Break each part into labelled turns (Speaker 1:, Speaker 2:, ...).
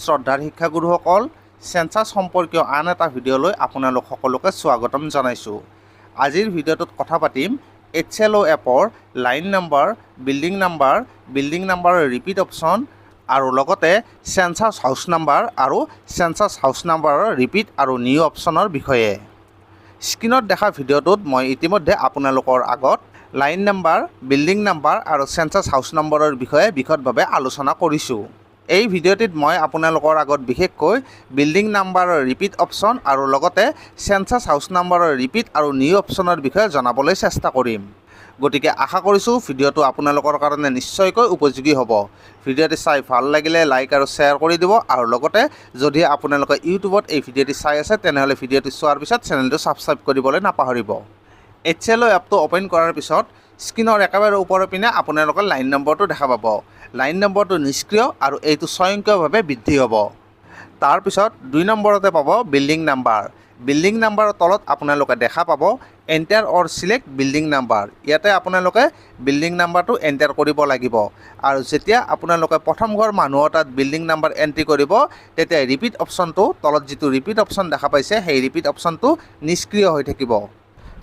Speaker 1: শ্ৰদ্ধাৰ শিক্ষাগুৰুসকল, সেন্সাছ সম্পৰ্কীয় আন এটা ভিডিঅ'লৈ আপোনালোক সকলোকে স্বাগতম জনাইছোঁ। আজিৰ ভিডিঅ'টোত কথা পাতিম HLO এপৰ লাইন নম্বৰ, বিল্ডিং নাম্বাৰৰ ৰিপিট অপশ্যন আৰু লগতে সেন্সাছ হাউচ নাম্বাৰ আৰু সেন্সাছ হাউচ নাম্বাৰৰ ৰিপিট আৰু নিউ অপশ্যনৰ বিষয়ে। স্ক্ৰীনত দেখা ভিডিঅ'টোত মই ইতিমধ্যে আপোনালোকৰ আগত লাইন নম্বৰ, বিল্ডিং নম্বৰ আৰু সেন্সাছ হাউচ নম্বৰৰ বিষয়ে বিশদভাৱে আলোচনা কৰিছোঁ। এই ভিডিঅ'টিত মই আপোনালোকৰ আগত বিশেষকৈ বিল্ডিং নাম্বাৰৰ ৰিপিট অপশ্যন আৰু লগতে সেন্সাছ হাউচ নাম্বাৰৰ ৰিপিট আৰু নিউ অপশ্যনৰ বিষয়ে জনাবলৈ চেষ্টা কৰিম। গতিকে আশা কৰিছোঁ ভিডিঅ'টো আপোনালোকৰ কাৰণে নিশ্চয়কৈ উপযোগী হ'ব। ভিডিঅ'টি চাই ভাল লাগিলে লাইক আৰু শ্বেয়াৰ কৰি দিব আৰু লগতে যদি আপোনালোকে ইউটিউবত এই ভিডিঅ'টি চাই আছে তেনেহ'লে ভিডিঅ'টি চোৱাৰ পিছত চেনেলটো ছাবস্ক্ৰাইব কৰিবলৈ নাপাহৰিব। HLO এপটো অ'পেন কৰাৰ পিছত স্ক্ৰীনৰ একেবাৰে ওপৰৰ পিনে আপোনালোকে লাইন নম্বৰটো দেখা পাব। লাইন নম্বৰটো নিষ্ক্ৰিয় আৰু এইটো স্বয়ংক্ৰিয়ভাৱে বৃদ্ধি হ'ব। তাৰপিছত 2 নম্বৰতে পাব বিল্ডিং নাম্বাৰ। বিল্ডিং নাম্বাৰৰ তলত আপোনালোকে দেখা পাব এণ্টাৰ অৰ চিলেক্ট বিল্ডিং নাম্বাৰ। ইয়াতে আপোনালোকে বিল্ডিং নাম্বাৰটো এণ্টাৰ কৰিব লাগিব আৰু যেতিয়া আপোনালোকে প্ৰথম ঘৰ মানুহৰ তাত বিল্ডিং নাম্বাৰ এণ্ট্ৰি কৰিব তেতিয়া ৰিপিট অপশ্যনটো তলত যিটো ৰিপিট অপশ্যন দেখা পাইছে সেই ৰিপিট অপশ্যনটো নিষ্ক্ৰিয় হৈ থাকিব।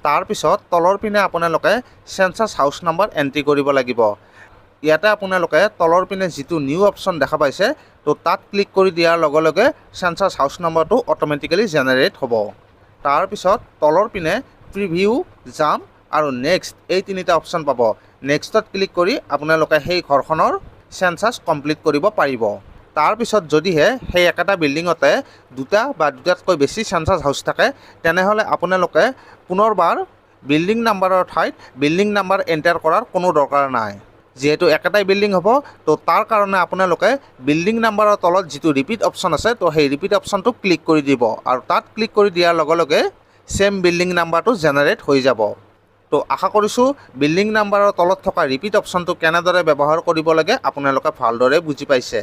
Speaker 1: তাৰপিছত তলৰ পিনে আপোনালোকে সেন্সাছ হাউচ নাম্বাৰ এণ্ট্ৰি কৰিব লাগিব। ইয়াতে আপোনালোকে তলৰ পিনে যিটো নিউ অপশ্যন দেখা পাইছে তো তাত ক্লিক কৰি দিয়াৰ লগে লগে সেন্সাছ হাউচ নাম্বাৰটো অট'মেটিকেলি জেনেৰেট হ'ব। তাৰপিছত তলৰ পিনে প্ৰিভিউ, জাম্প আৰু নেক্সট এই তিনিটা অপশ্যন পাব। নেক্সটত ক্লিক কৰি আপোনালোকে সেই ঘৰখনৰ সেন্সাছ কমপ্লিট কৰিব পাৰিব। তাৰপিছত যদিহে সেই একেটা বিল্ডিঙতে দুটা বা দুটাতকৈ বেছি সেন্সাছ হাউচ থাকে তেনেহ'লে আপোনালোকে পুনৰবাৰ বিল্ডিং নাম্বাৰৰ ঠাইত বিল্ডিং নাম্বাৰ এণ্টাৰ কৰাৰ কোনো দৰকাৰ নাই। যিহেতু একেটাই বিল্ডিং হ'ব তো তাৰ কাৰণে আপোনালোকে বিল্ডিং নাম্বাৰৰ তলত যিটো ৰিপিট অপশ্যন আছে তো সেই ৰিপিট অপশ্যনটো ক্লিক কৰি দিব আৰু তাত ক্লিক কৰি দিয়াৰ লগে লগে ছেম বিল্ডিং নাম্বাৰটো জেনেৰেট হৈ যাব। তো আশা কৰিছোঁ বিল্ডিং নাম্বাৰৰ তলত থকা ৰিপিট অপশ্যনটো কেনেদৰে ব্যৱহাৰ কৰিব লাগে আপোনালোকে ভালদৰে বুজি পাইছে।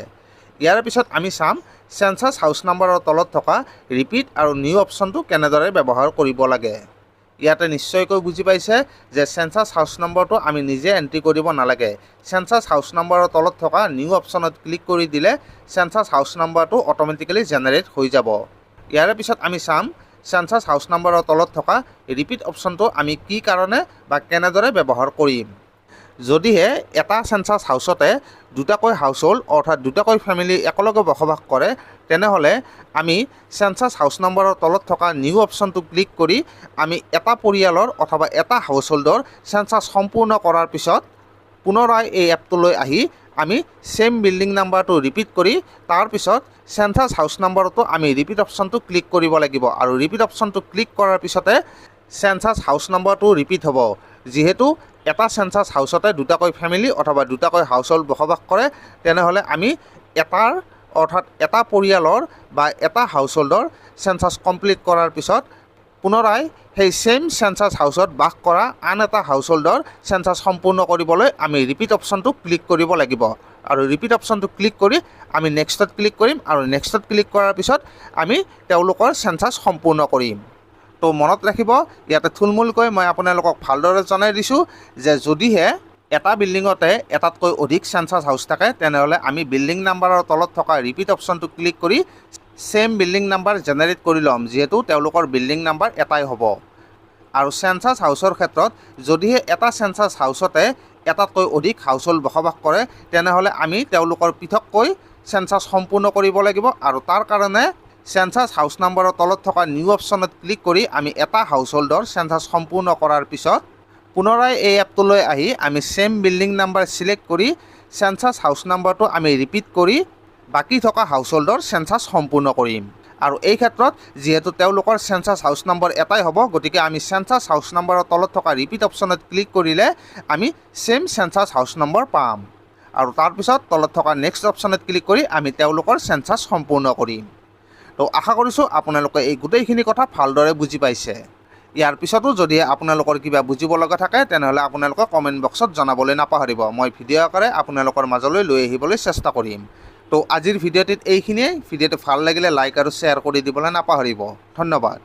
Speaker 1: ইয়াৰ পিছত আমি চাম সেন্সাছ হাউচ নাম্বাৰৰ তলত থকা ৰিপিট আৰু নিউ অপশ্যনটো কেনেদৰে ব্যৱহাৰ কৰিব লাগে। ইয়াতে নিশ্চয়কৈ বুজি পাইছে যে সেন্সাছ হাউচ নম্বৰটো আমি নিজে এণ্ট্ৰি কৰিব নালাগে। সেন্সাছ হাউচ নম্বৰৰ তলত থকা নিউ অপশ্যনত ক্লিক কৰি দিলে সেন্সাছ হাউচ নম্বৰটো অট'মেটিকেলি জেনেৰেট হৈ যাব। ইয়াৰে পিছত আমি চাম সেন্সাছ হাউচ নম্বৰৰ তলত থকা ৰিপিট অপশ্যনটো আমি কি কাৰণে বা কেনেদৰে ব্যৱহাৰ কৰিম। যদিহে এটা সেন্সাছ হাউচতে দুটাকৈ হাউচহোল্ড অৰ্থাৎ দুটাকৈ ফেমিলি একেলগে বসবাস কৰে তেনেহ'লে আমি সেন্সাছ হাউচ নম্বৰৰ তলত থকা নিউ অপশ্যনটো ক্লিক কৰি আমি এটা পৰিয়ালৰ অথবা এটা হাউচহোল্ডৰ সেন্সাছ সম্পূৰ্ণ কৰাৰ পিছত পুনৰাই এই এপটোলৈ আহি আমি ছেম বিল্ডিং নাম্বাৰটো ৰিপিট কৰি তাৰপিছত সেন্সাছ হাউচ নম্বৰতো আমি ৰিপিট অপশ্যনটো ক্লিক কৰিব লাগিব আৰু ৰিপিট অপশ্যনটো ক্লিক কৰাৰ পিছতে সেন্সাছ হাউচ নম্বৰটো ৰিপিট হ'ব। যিহেতু এটা সেন্সাছ হাউচতে দুটাকৈ ফেমিলি অথবা দুটাকৈ হাউচহোল্ড বসবাস কৰে তেনেহ'লে আমি এটাৰ অৰ্থাৎ এটা পৰিয়ালৰ বা এটা হাউচহোল্ডৰ সেন্সাছ কমপ্লিট কৰাৰ পিছত পুনৰাই সেই ছেম সেন্সাছ হাউচত বাস কৰা আন এটা হাউচহোল্ডৰ সেন্সাছ সম্পূৰ্ণ কৰিবলৈ আমি ৰিপিট অপশ্যনটো ক্লিক কৰিব লাগিব আৰু ৰিপিট অপশ্যনটো ক্লিক কৰি আমি নেক্সটত ক্লিক কৰিম আৰু নেক্সটত ক্লিক কৰাৰ পিছত আমি তেওঁলোকৰ সেন্সাছ সম্পূৰ্ণ কৰিম। তো মনত ৰাখিব ইয়াতে থুলমূলকৈ মই আপোনালোকক ভালদৰে জনাই দিছোঁ যে যদিহে এটা বিল্ডিঙতে এটাতকৈ অধিক সেন্সাছ হাউচ থাকে তেনেহ'লে আমি বিল্ডিং নাম্বাৰৰ তলত থকা ৰিপিট অপশ্যনটো ক্লিক কৰি ছেম বিল্ডিং নাম্বাৰ জেনেৰেট কৰি ল'ম যিহেতু তেওঁলোকৰ বিল্ডিং নাম্বাৰ এটাই হ'ব। আৰু সেন্সাছ হাউচৰ ক্ষেত্ৰত যদিহে এটা সেন্সাছ হাউচতে এটাতকৈ অধিক হাউচহোল্ড বসবাস কৰে তেনেহ'লে আমি তেওঁলোকৰ পৃথককৈ সেন্সাছ সম্পূৰ্ণ কৰিব লাগিব আৰু তাৰ কাৰণে সেন্সাছ হাউচ নাম্বাৰৰ তলত থকা নিউ অপশ্যনত ক্লিক কৰি আমি এটা হাউচহোল্ডৰ সেন্সাছ সম্পূৰ্ণ কৰাৰ পিছত পুনৰাই এই এপটোলৈ আহি আমি ছেম বিল্ডিং নাম্বাৰ চিলেক্ট কৰি সেন্সাছ হাউচ নাম্বাৰটো আমি ৰিপিট কৰি বাকী থকা হাউচহোল্ডৰ সেন্সাছ সম্পূৰ্ণ কৰিম। আৰু এই ক্ষেত্ৰত যিহেতু তেওঁলোকৰ সেন্সাছ হাউচ নম্বৰ এটাই হ'ব গতিকে আমি সেন্সাছ হাউচ নম্বৰৰ তলত থকা ৰিপিট অপশ্যনত ক্লিক কৰিলে আমি ছেম সেন্সাছ হাউচ নম্বৰ পাম আৰু তাৰপিছত তলত থকা নেক্সট অপশ্যনত ক্লিক কৰি আমি তেওঁলোকৰ সেন্সাছ সম্পূৰ্ণ কৰিম। তো আশা কৰিছোঁ আপোনালোকে এই গোটেইখিনি কথা ভালদৰে বুজি পাইছে। ইয়াৰ পিছতো যদি আপোনালোকৰ কিবা বুজিব লগা থাকে তেনেহ'লে আপোনালোকে কমেণ্ট বক্সত জনাবলৈ নাপাহৰিব। মই ভিডিঅ' আকাৰে আপোনালোকৰ মাজলৈ লৈ আহিবলৈ চেষ্টা কৰিম। তো আজিৰ ভিডিঅ'টিত এইখিনিয়ে। ভিডিঅ'টো ভাল লাগিলে লাইক আৰু শ্বেয়াৰ কৰি দিবলৈ নাপাহৰিব। ধন্যবাদ।